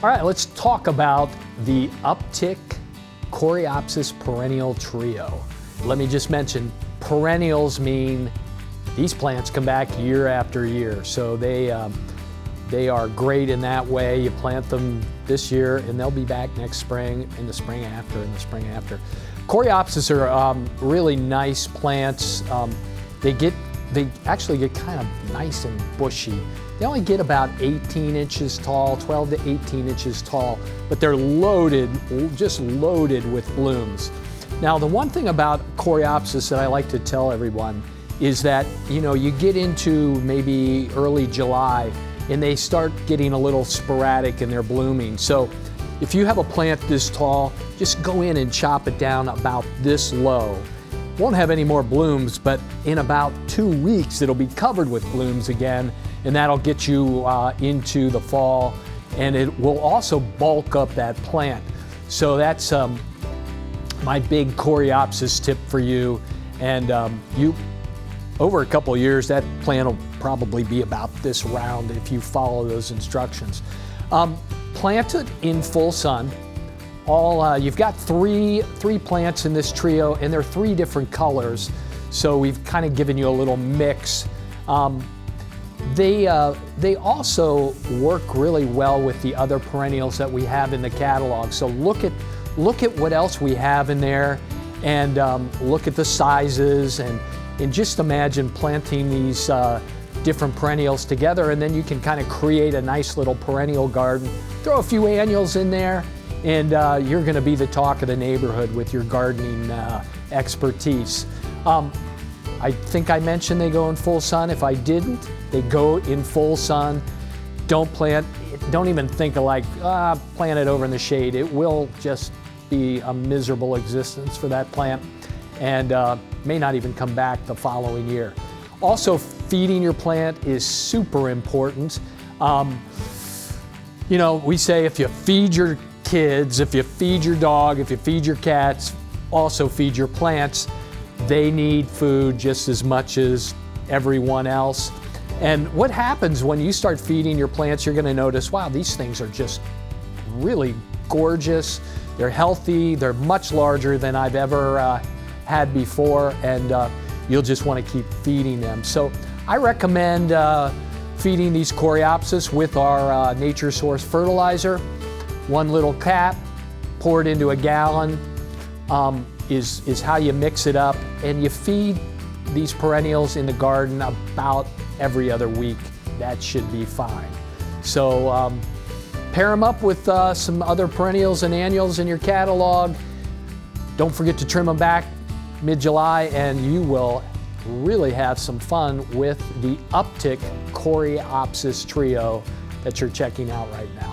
All right, let's talk about the Uptick Coreopsis perennial trio. Let me just mention, perennials mean these plants come back year after year. So they are great in that way. You plant them this year and they'll be back next spring, and the spring after, and the spring after. Coreopsis are really nice plants. They actually get kind of nice and bushy. They only get about 18 inches tall, 12 to 18 inches tall, but they're loaded, just loaded with blooms. Now, the one thing about Coreopsis that I like to tell everyone is that, you get into maybe early July and they start getting a little sporadic in their blooming. So if you have a plant this tall, just go in and chop it down about this low. Won't have any more blooms, but in about 2 weeks it'll be covered with blooms again, and that'll get you into the fall, and it will also bulk up that plant. So that's my big Coreopsis tip for you. And over a couple of years, that plant will probably be about this round if you follow those instructions. Plant it in full sun. You've got three plants in this trio, and they're 3 different colors. So we've kind of given you a little mix. They also work really well with the other perennials that we have in the catalog. So look at what else we have in there, and look at the sizes, and just imagine planting these different perennials together, and then you can kind of create a nice little perennial garden. Throw a few annuals in there, and you're going to be the talk of the neighborhood with your gardening expertise. I think I mentioned they go in full sun. If I didn't, they go in full sun. Don't even think of plant it over in the shade. It will just be a miserable existence for that plant, and may not even come back the following year. Also, feeding your plant is super important. We say if you feed your kids, if you feed your dog, if you feed your cats, also feed your plants. They need food just as much as everyone else. And what happens when you start feeding your plants, you're going to notice, wow, these things are just really gorgeous. They're healthy. They're much larger than I've ever had before, and you'll just want to keep feeding them. So I recommend feeding these Coreopsis with our Nature Source fertilizer. 1 little cap, pour it into a gallon, is how you mix it up, and you feed these perennials in the garden about every other week. That should be fine. So pair them up with some other perennials and annuals in your catalog. Don't forget to trim them back mid-July, and you will really have some fun with the Uptick Coreopsis trio that you're checking out right now.